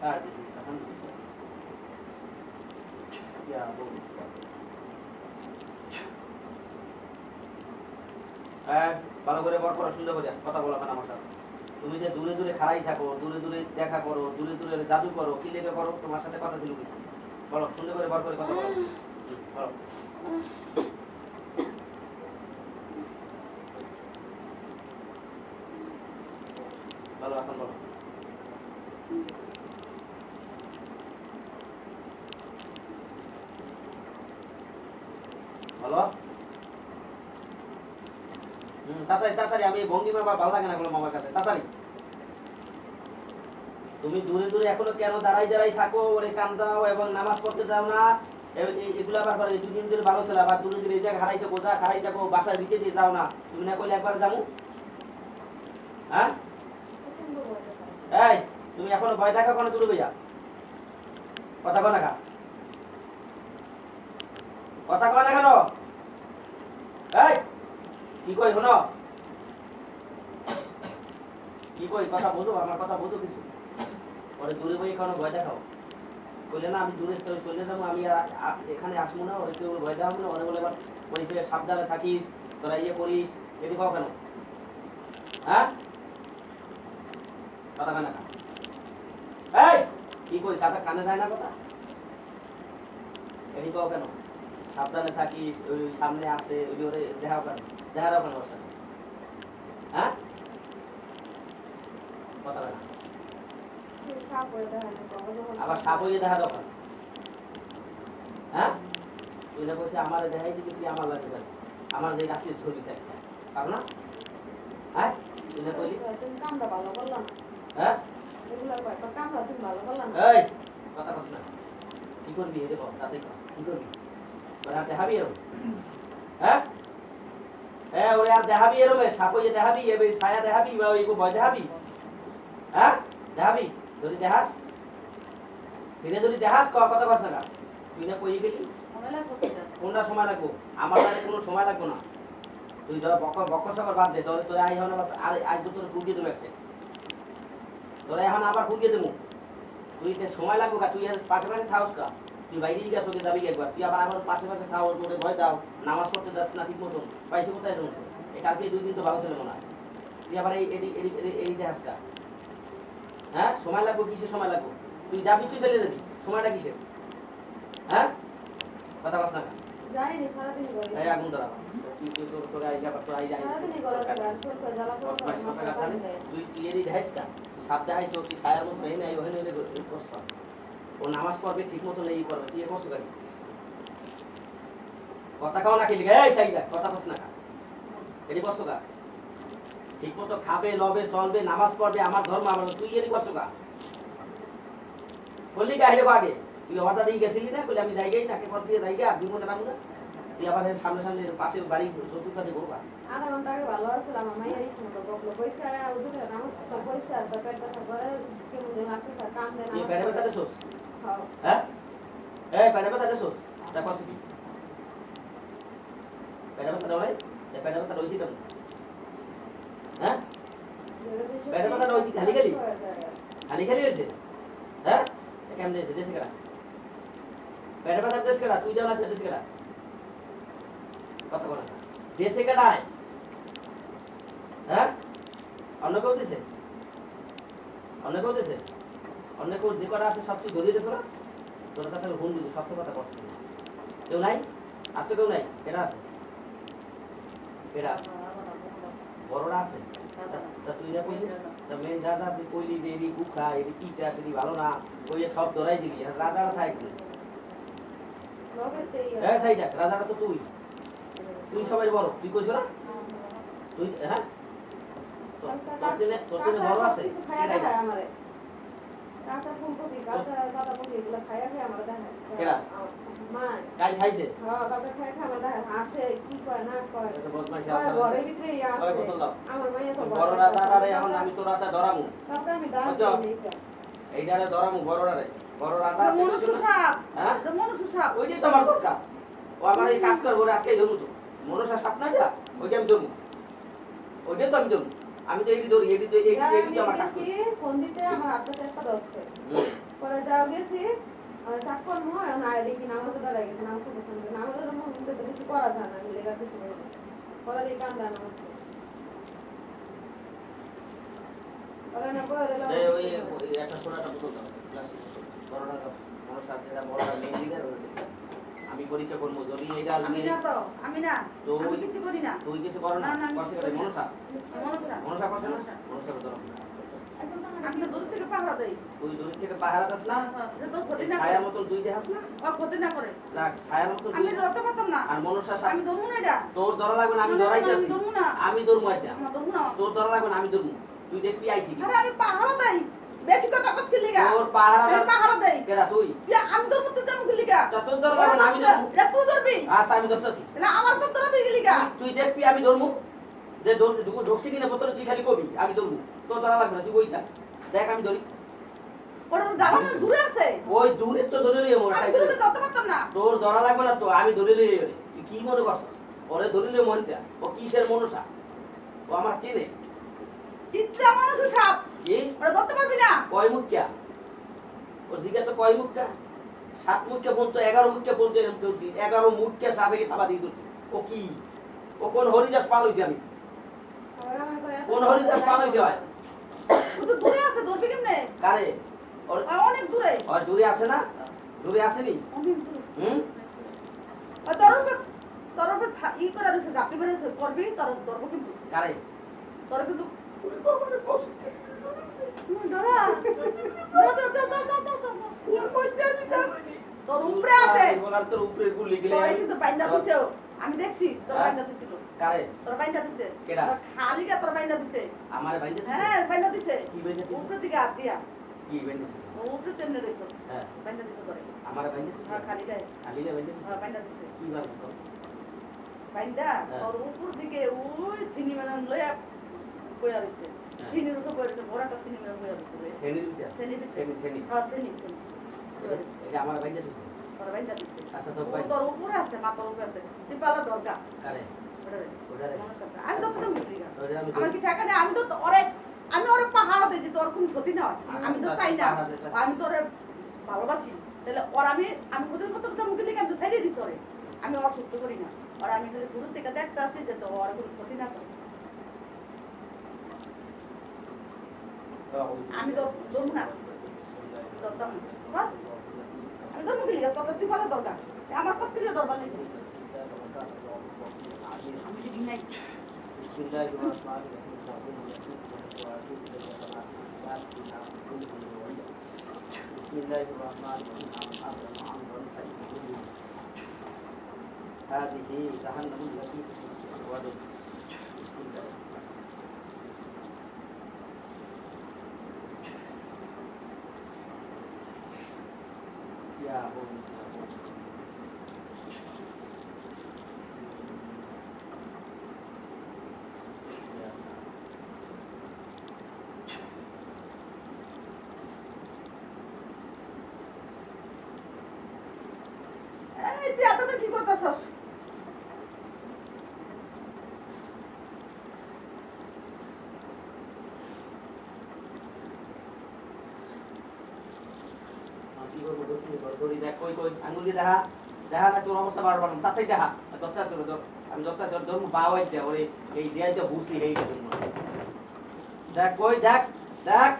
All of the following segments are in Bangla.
ভালো করে বড় করো, সুন্দর করে কথা বলো কেন আমার সাথে? তুমি যে দূরে দূরে খাড়াই থাকো, দূরে দূরে দেখা করো, দূরে দূরে জাদু করো, কি লেগে করো? তোমার সাথে কথা ছিল কি? বলো, সুন্দর করে বড় করে কথা বলো। বলো। বলো, এখন বলো। বলো। তাড়াতাড়ি তাড়াতাড়ি, আমি ভঙ্গিমা বা ভালো লাগে না বলো মামার কাছে, তাড়াতাড়ি। তুমি দূরে দূরে এখনো কেন দাঁড়াই দাঁড়াই থাকো, ওরে কান দাও এবং নামাজ পড়তে দাও না? এগুলো আবার করে দুদিন ধরে ভালো ছিল, আবার দূরে দূরে এই জায়গায় হারাই থাকো, যা হারাই থাকো, বাসার ভিতরে দিয়ে যাও না। তুমি না কইলে একবার যাবো? হ্যাঁ এই, তুমি এখনো ভয় থাকো কেন দূরে ভাইয়া? কথা কো না খা, কথা কো না কেন? এই কি কই শোনো, কি কই কথা বুঝো, আমার কথা বুঝো কিছু? ওরে দূরে বই এখনো ভয় দেখাও, বলে না আমি দূরে চলে যাবো, আমি এখানে আসবো না, ওরে কেউ ভয় দেখাবো না। ওরে বলে এবার বলিস সাবধানে থাকিস, তোরা ইয়ে করিস, এটি কও কেন? হ্যাঁ কথা কানে না, এই কি কই কথা কানে যায় না কথা? এটি কও কেন? সাবধানে থাকিস, ওই সামনে আসে, ওই ওরে দেখাও কেন? দেখাও কেন ওর সাথে? হ্যাঁ কথা কানে আবার সাপ হয়ে দেখা দরকার? হ্যাঁ তুই না বলছি আমার দেখাই দিবি, তুই আমার লাগে যাবে, আমার যে রাখতে ধরবি একটা পারো না? হ্যাঁ তুই না কইলি? হ্যাঁ এই কথা কস না, কি করবি এটা বল, তাতে কি করবি? ওরা দেখাবি এরম? হ্যাঁ হ্যাঁ ওরে আর দেখাবি এরম? সাপ হয়ে দেখাবি, এবার ছায়া দেখাবি, বা ওই ভয় দেখাবি? হ্যাঁ দেখাবি? যদি দেখাস ফিরে, যদি দেখাস কথা কস না, তুই না কই গেলি? কোনটা সময় লাগবো? আমার কাছে কোনো সময় লাগবো না। তুই ধর বকর সকর বাদ দে, তোরে তোরে আই এখন আবার আজ তো তোর ফুটিয়ে দেবো একসে, তোরা এখন আবার ফুটিয়ে দেবো। তুই সময় লাগবো কা? তুই পাশে পাশে থাকস কা? তুই বাইরে গেছ ওকে যাবি একবার, তুই আবার আমার পাশে পাশে থাও, তোরে ভয় দাও, নামাজ পড়তে যাস না ঠিক মতন, পাইছে কোথায় যাবো? এই কালকে 2 দিন তো ভালো ছিল মনে হয়, তুই আবার এই দেখাস কা? হ্যাঁ সময় লাগবো, কিসের সময় লাগবো? তুই যাবি, তুই চলে যাবি, সময়টা কিসের? হ্যাঁ কথা বস না, এই আগুন ধরা তুই তুই তোর তোরে আইসা তোর আই যাই তুই তুই এরই দেখাইস কা? সাপ দেখাইছ, তুই ছায়ার মতো এই নাই, ওখানে কষ্ট ও নামাজ পড়বে ঠিক মতো এই করবে, তুই কষ্ট করি কথা খাও না, কি লিখে এই চাই কথা কস না, এটি কষ্ট কা? ঠিক মতো খাবে, লবে, চলবে, নামাজ পড়বে, আমার ধর্ম আমার, তুই এরই কষ্ট কা? বললি কা হেঁটে আগে? তুই হঠাৎ দিয়ে গেছিলি না, বলে আমি যাইগাই তাকে পর দিয়ে যাইগা, আর জীবনে নামু না। তুই আবার সামনে সামনে পাশে বাড়ি চতুর্পাশে ঘুরবা। আধা ঘন্টা আগে ভালো আসলাম, আমার ইচ্ছা মতো বকলো, পয়সা উঠে নামাজ তো পয়সা আর পেট ব্যথা করে, কেমন যেন আসতেছে, কান দেন এই পেটে ব্যথা দেছোস? হ্যাঁ এই পেটে ব্যথা দেছোস? তারপর কি পেটে ব্যথা দাও নাই? পেটে ব্যথা রইছি কেন? হ্যাঁ পেটে ব্যথা রইছি খালি খালি খালি খালি হয়েছে? হ্যাঁ কেমন হয়েছে? দেশে কেডা? পেটে ব্যথা দেশ কেডা? তুই যাও না, দেশে কেডা? কথা বলে না, দেশে কেডায়? হ্যাঁ অন্য কেউ দিছে? অন্য কেউ দিছে? অন্য কেউ যে কটা আছে সব তুই ধরিয়ে দিয়েছ না? তোর কথা ভুল বুঝি, সত্য কথা কষ্ট কেউ নাই, আর তো কেউ নাই। কেডা আছে? কেডা আছে? বড়রা আছে? তা তুই না কইলি? তা মেন রাজা তুই কইলি যে এরি কুখা, এরি পিছে আসেনি ভালো না, কইয়ে সব ধরাই দিলি, রাজারা থাকবে। হ্যাঁ সেই দেখ, রাজারা তো তুই, তুই সবাই বড়, তুই কইছ না? তুই হ্যাঁ তোর জন্য বড় আছে? কেডা? কাল খাইছে? বড় রাজারে এখন আমি তো রাজা ধরামু, এইটারে ধরামু বড়রারে। বড় রাজা আছে হ্যাঁ, ওইটাই তো আমার দরকার। ও আমার এই কাজ করবো, আটকে ধরবো তো। মনসা সাপ না যা, ওইটা আমি ধরবো, ওইটাই তো আমি ধরবো। আমি তো এটি ধরি এটি আমার কাজ করি। ফোন দিতে আমার আব্বা একটা ধরছে হুম। পরে যাও গেছি চাক করবো না দেখি নামাজ দাঁড়ায় গেছে নামাজ পছন্দ নামাজের মধ্যে তো কিছু করা যায় না লেগা কিছু পরে দেখি কান্দা নামাজ পরে না করে ওই একটা সোনাটা বোতল দাও প্লাস্টিক করোনা দাও আমার সাথে এটা বড় মেহেন্দি দেয় আমি পরীক্ষা করবো যদি এটা আমি না তো আমি না তো আমি কিছু করি না তুই কিছু করো না না, আমি করছে কিছু করি না। মনসা মনসা মনসা করছে না মনসা তো আমি তো দূর থেকে পাহারা দেই তুই দূর থেকে পাহারা দাস না যে তোর ক্ষতি না ছায়ার করে মতন দুই দেহাস না ও ক্ষতি না করে দেখ ছায়ার মতন আমি দুই ধরতে পারতাম না আর মনসা আমি ধরবো না এটা তোর ধরা লাগবে না আমি না, না, ধরাইতেছি আমি ধরবো না। আমি ধরবো এটা আমার ধরবো না তোর ধরা লাগবে না আমি ধরবো তুই দেখবি আইছি কি আরে আমি পাহারা দেই বেশি কথা কস কি লিগা তোর পাহারা আমি পাহারা দেই কেডা তুই যে আমি ধরবো তো তেমন কি লিগা তা তোর ধরা লাগবে না আমি ধরবো এটা তুই ধরবি আচ্ছা আমি ধরতেছি তাহলে আমার তো ধরবি কি লিগা তুই দেখবি আমি ধরবো যে ঢুকছি কিনা বোতলে তুই খালি কবি আমি ধরবো তোর ধরা লাগবে না তুই বইটা দেখ আমি ধরি ওটা তো দাঁড়ানো দূরে আছে ওই দূরে তো ধরে লই মোর আমি দূরে ধরতে পারতাম না তোর ধরা লাগবে না তো আমি ধরে লই তুই কি মনে করছিস ওরে ধরে লই মনটা ও কিসের মনসা ও আমার চিনে চিত্রা মানুষ সাপ কি ওটা ধরতে পারবি না কয় মুখ্যা ও জিজ্ঞা তো কয় মুখ্যা 7 মুখ্যা পর্যন্ত 11 মুখ্যা পর্যন্ত এরকম করছি 11 মুখ্যা সাবেকে থাবা দিয়ে দিচ্ছি ও কি ও কোন হরিদাস পাল হইছে আমি কোন হরিদাস পাল হইছে ভাই ও তো দূরে আছে ধরবি কেমনে কারে ওর অনেক দূরে ওর দূরে আছে না দূরে আসেনি অনেক দূরে হুম আর তরফে ই করা রয়েছে জাপি বেড়েছে করবি তোর ধরবো কিন্তু কারে তোর কিন্তু ওরে বাবা রে বস ধরা তোর উপরে আছে বলার তোর উপরে গুলি গেলে তোর কিন্তু বাইন্দা দিছে আমি দেখছি তোর বাইন্দা দিছিল কারে তোর বাইন্দা দিছে কেডা? তোর খালি গা তোর বাইন্দা দিছে আমারে বাইন্দে হ্যাঁ বাইন্দা দিছে কি বাইন্দে দিছে? উপরে দিকে হাত দিয়া কি বাইন্দে উপরে তেমনি রইছো হ্যাঁ বাইন্দা দিছে তোরে আমারে বাইন্দে হ্যাঁ খালি গায়ে খালি না বাইন্দে হ্যাঁ বাইন্দা দিছে কি বাস তো বাইন্দা হ্যাঁ। তোর উপর দিকে ওই সিনেমা লয়া বইয়া রইছে হ্যাঁ। সিনির উপর বইয়া রইছে বড়টা সিনেমা বইয়া রইছে শ্রেণী দিছে শ্রেণী দিছে। শ্রেণী হ্যাঁ শ্রেণী শ্রেণী বইয়া রইছে। এটা আমার বাইন্দে দিছে তোর বাইন্দা দিছে আচ্ছা ও তো বাই তোর উপরে আছে মাথার উপরে আছে তুই পালা দরগা কারে ওটারে ওটারে নমস্কার আমি তো তোকে মিত্রি গা ওরে আমি আমার কি টাকা নেই আমি তো আমি ওরে পাহাড় দিই যে তোর কোনো ক্ষতি না হয়। আমি তো চাই না পাহারা দিতে। আমি তোরে ভালোবাসি তাহলে আমি ক্ষতির মতো কথা মুখে লিখে আমি তো ছাইড়ে দিছি ওরে আমি ওর সুস্থ করি না আর আমি খালি দূর থেকে দেখতে আসি যে তো ওর কোনো ক্ষতি না করে আমি তো ধরবো না ধরতাম না সর। আমি ধরবো কি লিখে তোর তুই ভালো দরকার আমার কাছ থেকে দরকার নেই আমি যদি নাই هذه جهنم التي توعدون بسم الله يا هون এই তুই এত কি করতেছস কি করবো দোষী ধরি দেখ কই কই আঙ্গুলি দেখা দেখা না তোর অবস্থা বাড়বার না তাতেই দেখা দত্তা ছিল আমি দত্তা ছিল ধর্ম বাওয়াই যা ওরে এই দেয়াই তো হুসি হেই দেখ কই দেখ দেখ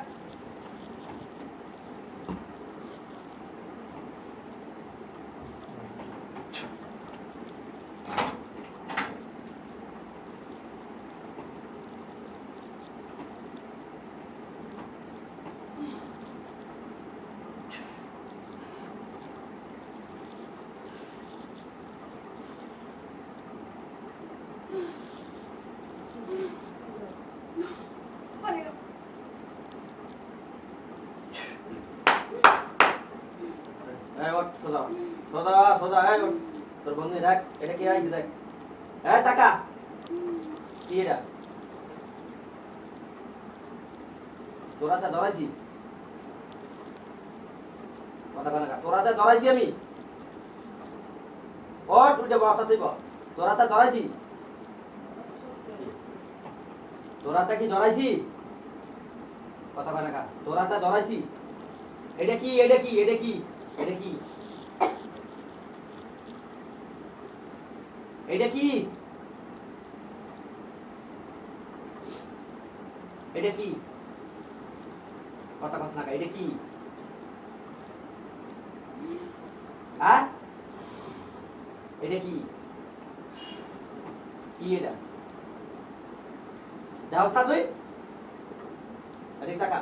এই ওঠ সোদা সোদা সোদা এই ওঠ তোর বন্ধু দেখ এটা কে আইছে দেখ এই টাকা কি এটা তোরাতে ধরাইছি কথা কনা তোরাতে ধরাইছি আমি ওঠ উঠে বসা তুই তোরাতে ধরাইছি তোরাতে কি ধরাইছি কথা কয় না কা তোরাতে ধরাইছি এটা কি এটা কি এটা কি এটা কি এটা কি এটা কি কথা কস না কা এটা কি হ্যাঁ এটা কি কি এটা যাও না তুই এদিক টাকা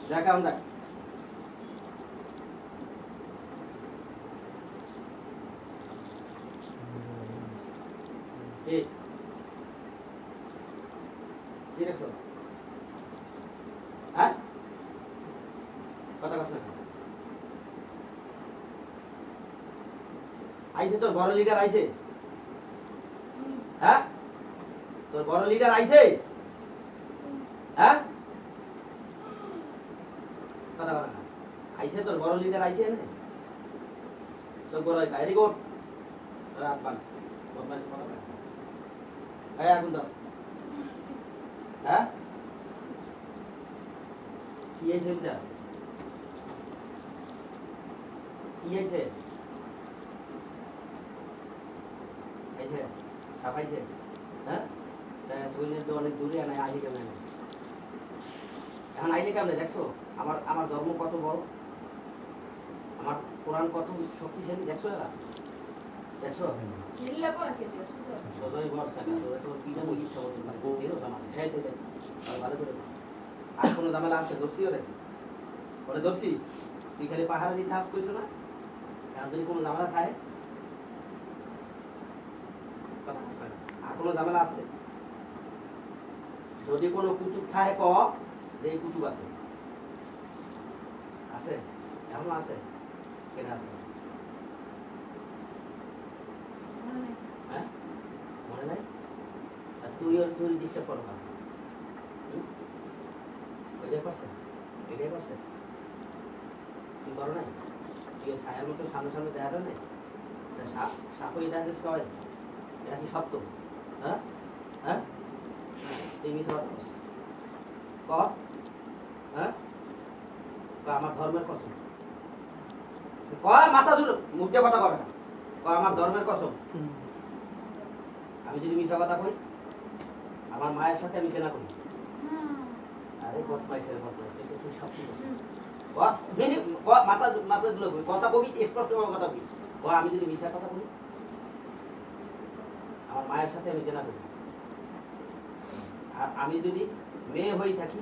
যা কেমন দেখ কি কি দেখছো হ্যাঁ কথা কথা আইছে তোর বড় লিডার আইছে হ্যাঁ তোর বড় লিডার আইছে হ্যাঁ কথা বলা না আইছে তোর বড় লিডার আইছে না সব বড় কাইরি কোট রাত বান বদমাশ কথা বলা এই আগুন দাও হ্যাঁ কি আইছে এটা কি আইছে আইছে ছাপাইছে হ্যাঁ তুই তো অনেক দূরে আনে আইলি কেমন এখন আইলি কেমন দেখছো আমার আমার ধর্ম কত বড় আমার কোরআন কত শক্তিশালী দেখছো এরা দেখছো মিললে পরে খেতে সজয় বর সাকা তো কি জানো ইচ্ছা মতো মানে সেরো জামানে হ্যাঁ সেটা ভালো করে আর কোনো ঝামেলা আছে দর্শি ওরে ওরে দর্শি তুই খালি পাহাড়ে দিতে হাস কইছো না এখন যদি কোনো ঝামেলা খায় কথা হাস না আর কোনো ঝামেলা আছে যদি কোনো কুতুব খায় ক যে এই কুতুব আছে আছে এখনো আছে কেন আছে হ্যাঁ মনে নাই আর তুই ডিস্টার্ব করো না ওইটাই করছে এটাই করছে তুই করো নাই তুই ছায়ার মতো সামনে সামনে দেখা যায় নাই সাপই দেখা যাচ্ছে হয় এটা কি সত্য হ্যাঁ হ্যাঁ তুই মিশে কথা বলছিস ক হ্যাঁ আমার ধর্মের কসম ক মাথা ধুলো মুখ দিয়ে কথা কবে না ক আমার ধর্মের কসম আমি যদি মিশা কথা কই আমার মায়ের সাথে আমি কেনা করি আরে বদমাইশের বদমাইশ তুই সব ঠিক আছে মাথা মাথা ধুলো কথা কবি স্পষ্টভাবে কথা কবি আমি যদি মিশা কথা বলি আমার মায়ের সাথে আমি কেনা করি আর আমি যদি মেয়ে হয়ে থাকি